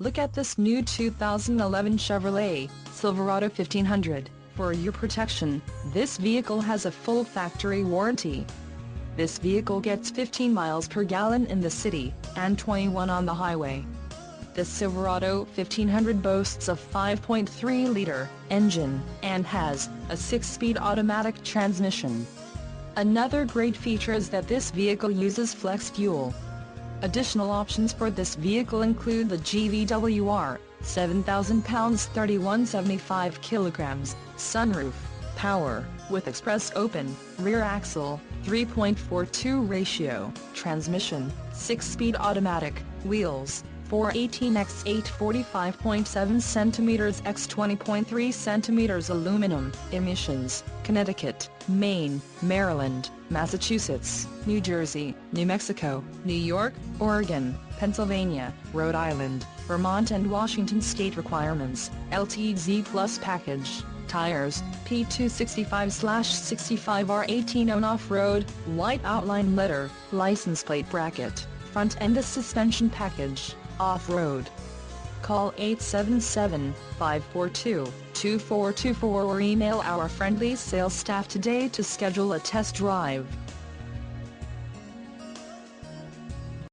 Look at this new 2011 Chevrolet Silverado 1500. For your protection, this vehicle has a full factory warranty. This vehicle gets 15 miles per gallon in the city, and 21 on the highway. The Silverado 1500 boasts a 5.3-liter engine, and has a 6-speed automatic transmission. Another great feature is that this vehicle uses flex fuel. Additional options for this vehicle include the GVWR, 7,000 pounds 3175 kilograms, sunroof, power, with express open, rear axle, 3.42 ratio, transmission, 6-speed automatic, wheels, 418 x 845.7 cm x 20.3 cm aluminum, emissions, Connecticut, Maine, Maryland, Massachusetts, New Jersey, New Mexico, New York, Oregon, Pennsylvania, Rhode Island, Vermont and Washington state requirements, LTZ Plus package, tires, P265/65R18 on off-road, white outline letter, license plate bracket, front end suspension package, off-road. Call 877-542-2424 or email our friendly sales staff today to schedule a test drive.